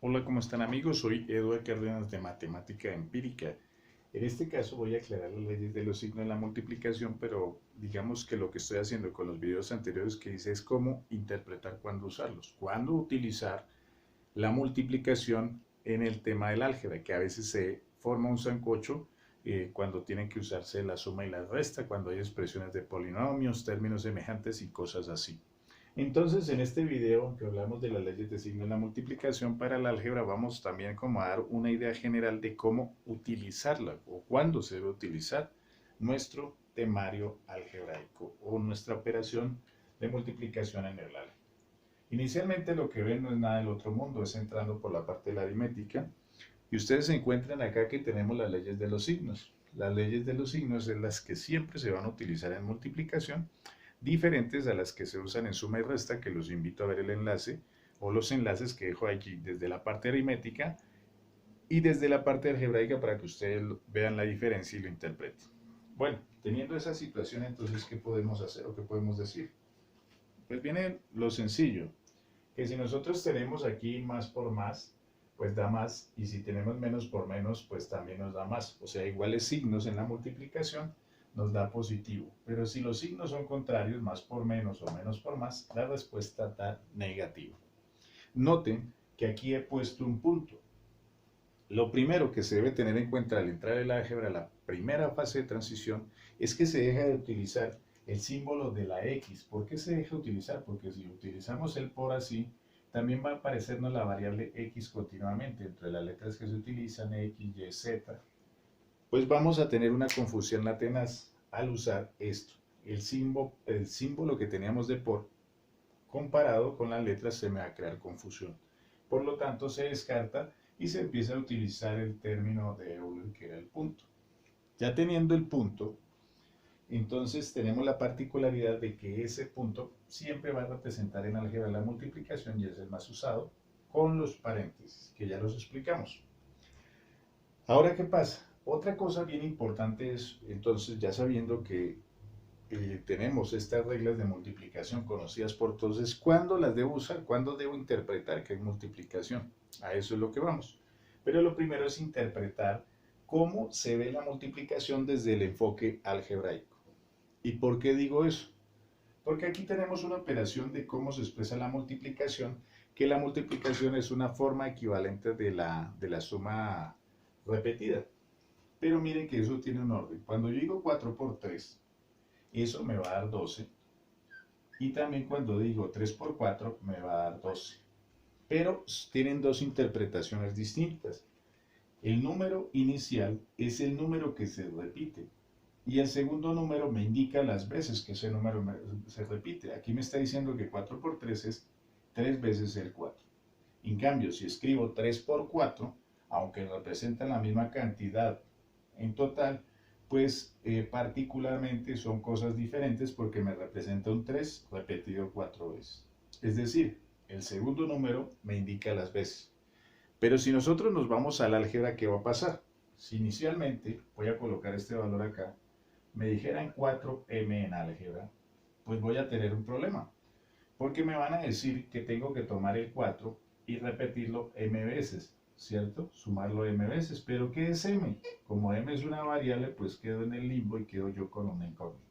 Hola, ¿cómo están amigos? Soy Eduardo Cárdenas de Matemática Empírica. En este caso voy a aclarar las leyes de los signos en la multiplicación, pero digamos que lo que estoy haciendo con los videos anteriores que hice es cómo interpretar cuándo usarlos, cuándo utilizar la multiplicación en el tema del álgebra, que a veces se forma un sancocho cuando tienen que usarse la suma y la resta, cuando hay expresiones de polinomios, términos semejantes y cosas así. Entonces, en este video que hablamos de las leyes de signo en la multiplicación para el álgebra, vamos también como a dar una idea general de cómo utilizarla o cuándo se debe utilizar nuestro temario algebraico o nuestra operación de multiplicación en el álgebra. Inicialmente lo que ven no es nada del otro mundo, es entrando por la parte de la aritmética y ustedes se encuentran acá que tenemos las leyes de los signos. Las leyes de los signos es las que siempre se van a utilizar en multiplicación, diferentes a las que se usan en suma y resta, que los invito a ver el enlace o los enlaces que dejo aquí desde la parte aritmética y desde la parte algebraica para que ustedes vean la diferencia y lo interpreten. Bueno, teniendo esa situación, entonces, ¿qué podemos hacer o qué podemos decir? Pues viene lo sencillo, que si nosotros tenemos aquí más por más, pues da más, y si tenemos menos por menos, pues también nos da más. O sea, iguales signos en la multiplicación nos da positivo. Pero si los signos son contrarios, más por menos o menos por más, la respuesta da negativo. Noten que aquí he puesto un punto. Lo primero que se debe tener en cuenta al entrar en el álgebra, la primera fase de transición, es que se deja de utilizar el símbolo de la X. ¿Por qué se deja de utilizar? Porque si utilizamos el por así, también va a aparecernos la variable X continuamente entre las letras que se utilizan, X, Y, Z. Pues vamos a tener una confusión tenaz al usar esto. El símbolo que teníamos de por comparado con las letras se me va a crear confusión. Por lo tanto, se descarta y se empieza a utilizar el término de Euler, que era el punto. Ya teniendo el punto, entonces tenemos la particularidad de que ese punto siempre va a representar en álgebra la multiplicación y es el más usado con los paréntesis, que ya los explicamos. Ahora, ¿qué pasa? Otra cosa bien importante es, entonces, ya sabiendo que tenemos estas reglas de multiplicación conocidas por todos, es cuándo las debo usar, cuándo debo interpretar que es multiplicación. A eso es lo que vamos. Pero lo primero es interpretar cómo se ve la multiplicación desde el enfoque algebraico. ¿Y por qué digo eso? Porque aquí tenemos una operación de cómo se expresa la multiplicación, que la multiplicación es una forma equivalente de la suma repetida. Pero miren que eso tiene un orden. Cuando yo digo 4 por 3, eso me va a dar 12. Y también cuando digo 3 por 4 me va a dar 12. Pero tienen dos interpretaciones distintas. El número inicial es el número que se repite. Y el segundo número me indica las veces que ese número se repite. Aquí me está diciendo que 4 por 3 es 3 veces el 4. En cambio, si escribo 3 por 4, aunque representan la misma cantidad en total, pues particularmente son cosas diferentes porque me representa un 3 repetido 4 veces. Es decir, el segundo número me indica las veces. Pero si nosotros nos vamos al álgebra, ¿qué va a pasar? Si inicialmente, voy a colocar este valor acá, me dijeran 4m en álgebra, pues voy a tener un problema. Porque me van a decir que tengo que tomar el 4 y repetirlo m veces, ¿cierto? Sumarlo m veces. ¿Pero qué es m? Como m es una variable, pues quedo en el limbo y quedo yo con una incógnita.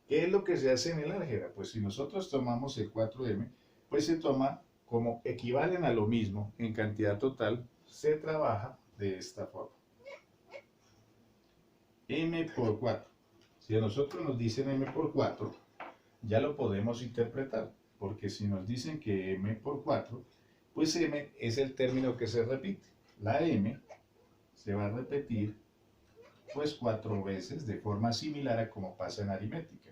¿Qué es lo que se hace en el álgebra? Pues si nosotros tomamos el 4m, pues se toma como equivalen a lo mismo en cantidad total, se trabaja de esta forma. M por 4. Si a nosotros nos dicen m por 4, ya lo podemos interpretar, porque si nos dicen que m por 4, pues m es el término que se repite. La m se va a repetir pues 4 veces de forma similar a como pasa en aritmética.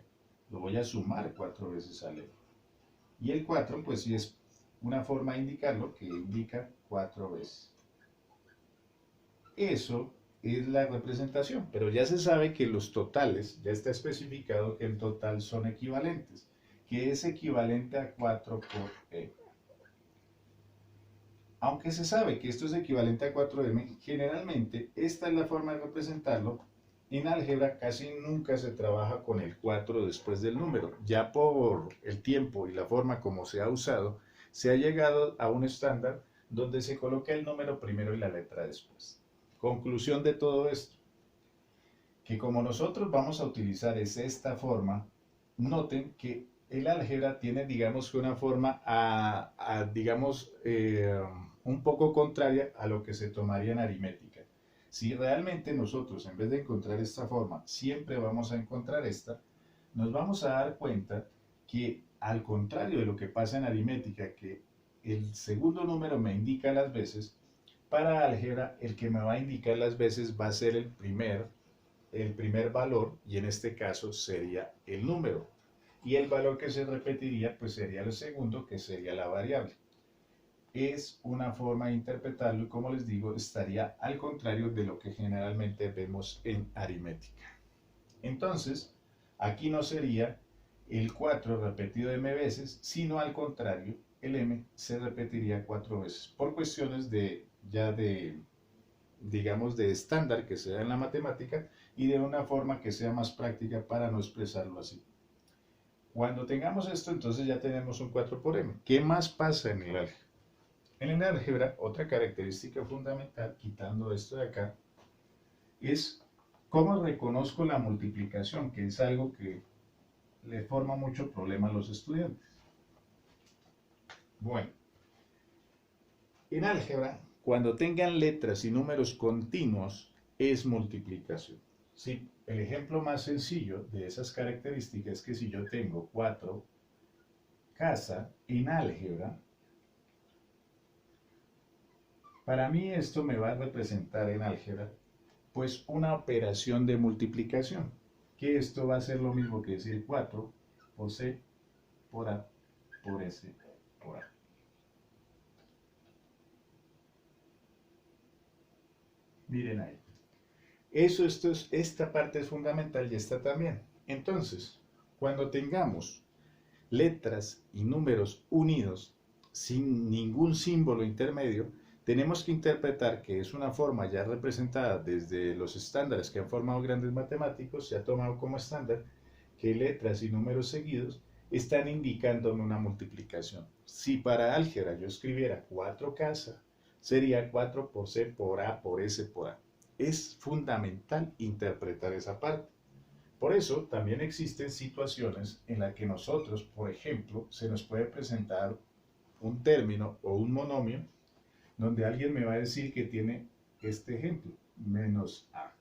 Lo voy a sumar 4 veces al m. Y el 4 pues sí es una forma de indicarlo que indica 4 veces. Eso es la representación, pero ya se sabe que los totales, ya está especificado que el total son equivalentes, que es equivalente a 4 por m. Aunque se sabe que esto es equivalente a 4m, generalmente esta es la forma de representarlo. En álgebra casi nunca se trabaja con el 4 después del número. Ya por el tiempo y la forma como se ha usado, se ha llegado a un estándar donde se coloca el número primero y la letra después. Conclusión de todo esto, que como nosotros vamos a utilizar es esta forma, noten que el álgebra tiene, digamos, una forma digamos, un poco contraria a lo que se tomaría en aritmética. Si realmente nosotros, en vez de encontrar esta forma, siempre vamos a encontrar esta, nos vamos a dar cuenta que, al contrario de lo que pasa en aritmética, que el segundo número me indica las veces, para álgebra el que me va a indicar las veces va a ser el primer valor, y en este caso sería el número. Y el valor que se repetiría pues sería el segundo, que sería la variable. Es una forma de interpretarlo y, como les digo, estaría al contrario de lo que generalmente vemos en aritmética. Entonces, aquí no sería el 4 repetido m veces, sino al contrario, el m se repetiría 4 veces, por cuestiones digamos, de estándar que se da en la matemática y de una forma que sea más práctica para no expresarlo así. Cuando tengamos esto, entonces ya tenemos un 4 por m. ¿Qué más pasa en el álgebra? En el álgebra, otra característica fundamental, quitando esto de acá, es cómo reconozco la multiplicación, que es algo que le forma mucho problema a los estudiantes. Bueno, en álgebra, cuando tengan letras y números continuos, es multiplicación. Sí, el ejemplo más sencillo de esas características es que si yo tengo 4 casa en álgebra, para mí esto me va a representar en álgebra pues una operación de multiplicación, que esto va a ser lo mismo que decir 4 por C por A por S por A. Miren ahí. Esta parte es fundamental y esta también. Entonces, cuando tengamos letras y números unidos sin ningún símbolo intermedio, tenemos que interpretar que es una forma ya representada desde los estándares que han formado grandes matemáticos, se ha tomado como estándar que letras y números seguidos están indicando una multiplicación. Si para álgebra yo escribiera 4 casa, sería 4 por C por A por S por A. Es fundamental interpretar esa parte. Por eso también existen situaciones en las que nosotros, por ejemplo, se nos puede presentar un término o un monomio donde alguien me va a decir que tiene este ejemplo, menos A.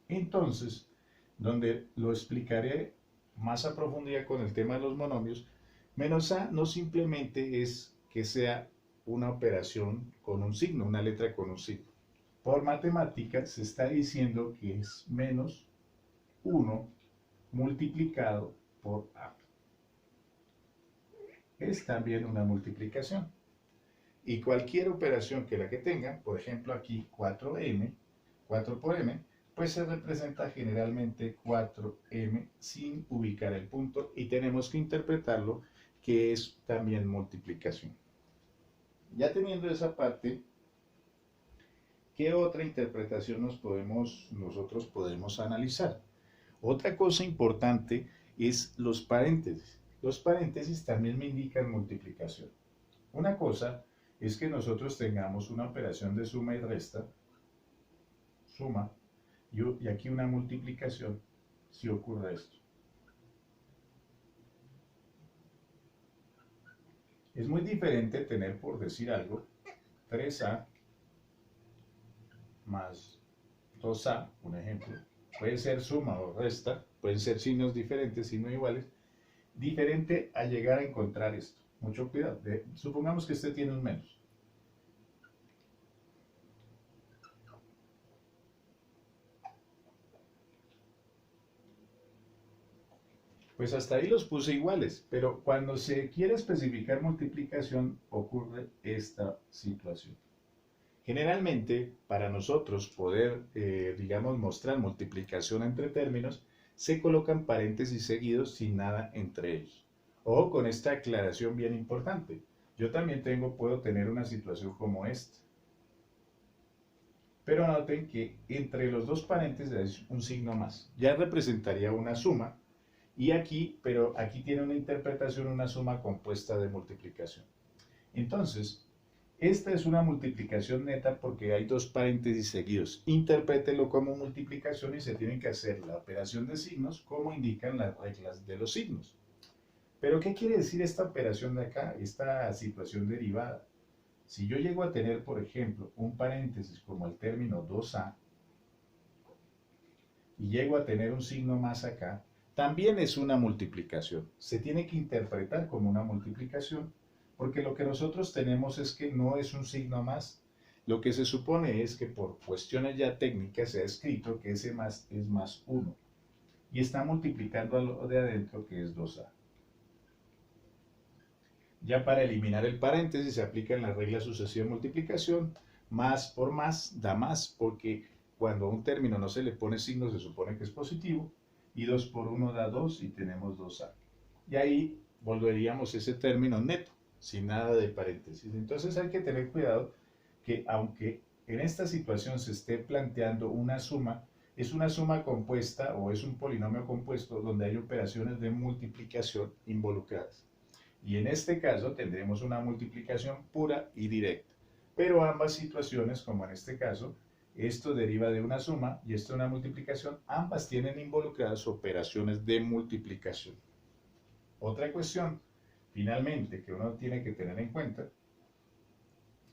Entonces, donde lo explicaré más a profundidad con el tema de los monomios, menos A no simplemente es que sea una operación con un signo, una letra con un signo. Por matemáticas se está diciendo que es menos 1 multiplicado por A. Es también una multiplicación. Y cualquier operación que la que tengan, por ejemplo aquí 4m, 4 por m, pues se representa generalmente 4m sin ubicar el punto, y tenemos que interpretarlo que es también multiplicación. Ya teniendo esa parte, ¿qué otra interpretación nosotros podemos analizar? Otra cosa importante es los paréntesis. Los paréntesis también me indican multiplicación. Una cosa es que nosotros tengamos una operación de suma y resta, suma, y aquí una multiplicación, si ocurre esto. Es muy diferente tener, por decir algo, 3a más 2a, un ejemplo. Puede ser suma o resta, pueden ser signos diferentes, signos iguales, diferente a llegar a encontrar esto. Mucho cuidado. Supongamos que este tiene un menos. Pues hasta ahí los puse iguales, pero cuando se quiere especificar multiplicación ocurre esta situación. Generalmente, para nosotros poder, digamos, mostrar multiplicación entre términos, se colocan paréntesis seguidos sin nada entre ellos. O con esta aclaración bien importante. Yo también puedo tener una situación como esta. Pero noten que entre los dos paréntesis hay un signo más. Ya representaría una suma. Y aquí, pero aquí tiene una interpretación, una suma compuesta de multiplicación. Entonces, Esta es una multiplicación neta porque hay dos paréntesis seguidos. Interprételo como multiplicación y se tiene que hacer la operación de signos como indican las reglas de los signos. Pero ¿qué quiere decir esta operación de acá, esta situación derivada? Si yo llego a tener, por ejemplo, un paréntesis como el término 2a y llego a tener un signo más acá, también es una multiplicación. Se tiene que interpretar como una multiplicación porque lo que nosotros tenemos es que no es un signo más. Lo que se supone es que por cuestiones ya técnicas se ha escrito que ese más es más 1 y está multiplicando a lo de adentro que es 2a. Ya para eliminar el paréntesis se aplican las reglas sucesiva de multiplicación. Más por más da más, porque cuando a un término no se le pone signo se supone que es positivo. Y 2 por 1 da 2 y tenemos 2a. Y ahí volveríamos ese término neto, sin nada de paréntesis. Entonces hay que tener cuidado que aunque en esta situación se esté planteando una suma, es una suma compuesta o es un polinomio compuesto donde hay operaciones de multiplicación involucradas. Y en este caso tendremos una multiplicación pura y directa. Pero ambas situaciones, como en este caso, esto deriva de una suma y esto de una multiplicación, ambas tienen involucradas operaciones de multiplicación. Otra cuestión, finalmente, que uno tiene que tener en cuenta,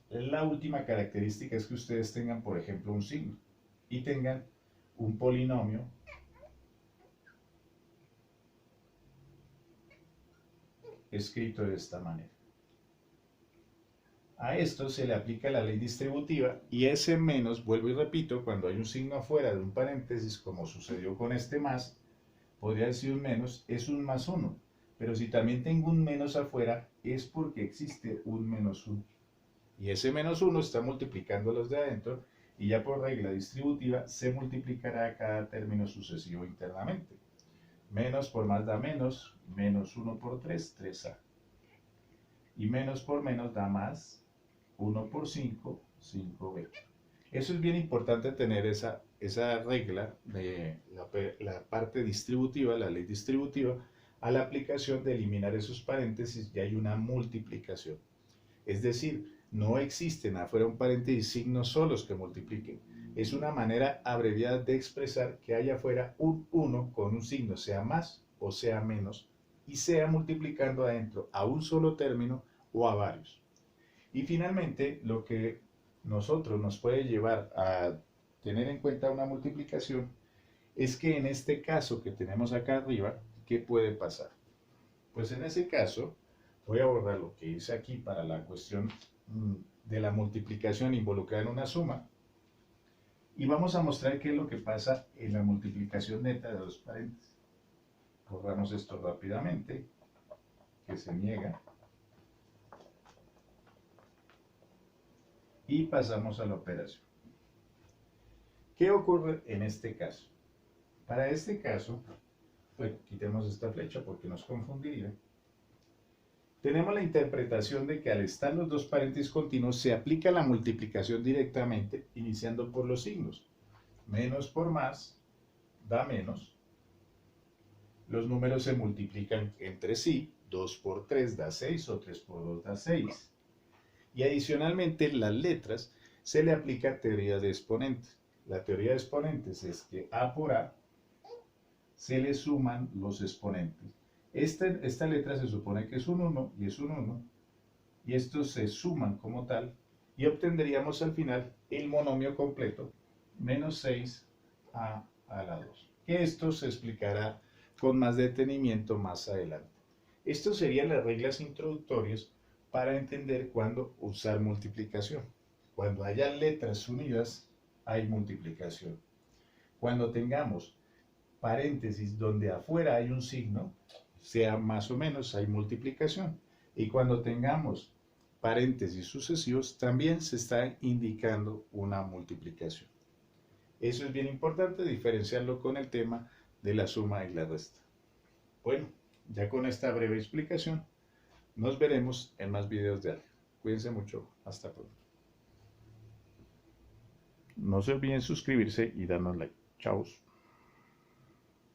la última característica es que ustedes tengan, por ejemplo, un signo y tengan un polinomio escrito de esta manera. A esto se le aplica la ley distributiva y ese menos, vuelvo y repito, cuando hay un signo afuera de un paréntesis, como sucedió con este más, podría decir un menos, es un más 1. Pero si también tengo un menos afuera, es porque existe un menos 1. Y ese menos 1 está multiplicando los de adentro y ya por regla distributiva se multiplicará cada término sucesivo internamente. Menos por más da menos, menos 1 por 3, 3a. Y menos por menos da más, 1 por 5, 5b. Eso es bien importante tener esa regla de la parte distributiva, la ley distributiva, a la aplicación de eliminar esos paréntesis y hay una multiplicación. Es decir, no existen afuera un paréntesis signos solos que multipliquen. Es una manera abreviada de expresar que haya afuera un 1 con un signo, sea más o sea menos, y sea multiplicando adentro a un solo término o a varios. Y finalmente, lo que nosotros nos puede llevar a tener en cuenta una multiplicación es que en este caso que tenemos acá arriba, ¿qué puede pasar? Pues en ese caso, voy a borrar lo que hice aquí para la cuestión de la multiplicación involucrada en una suma. Y vamos a mostrar qué es lo que pasa en la multiplicación neta de dos paréntesis. Borramos esto rápidamente, que se niega. Y pasamos a la operación. ¿Qué ocurre en este caso? Para este caso, bueno, quitemos esta flecha porque nos confundiría. Tenemos la interpretación de que al estar los dos paréntesis continuos se aplica la multiplicación directamente, iniciando por los signos. Menos por más da menos. Los números se multiplican entre sí. 2 por 3 da 6 o 3 por 2 da 6. Y adicionalmente las letras se le aplica teoría de exponentes. La teoría de exponentes es que A por A se le suman los exponentes. Esta letra se supone que es un 1 y es un 1, y estos se suman como tal, y obtendríamos al final el monomio completo, menos 6a a la 2. Que esto se explicará con más detenimiento más adelante. Estas serían las reglas introductorias para entender cuándo usar multiplicación. Cuando haya letras unidas, hay multiplicación. Cuando tengamos paréntesis donde afuera hay un signo, sea más o menos, hay multiplicación. Y cuando tengamos paréntesis sucesivos, también se está indicando una multiplicación. Eso es bien importante, diferenciarlo con el tema de la suma y la resta. Bueno, ya con esta breve explicación, nos veremos en más videos de álgebra. Cuídense mucho, hasta pronto. No se olviden suscribirse y darnos like. Chao.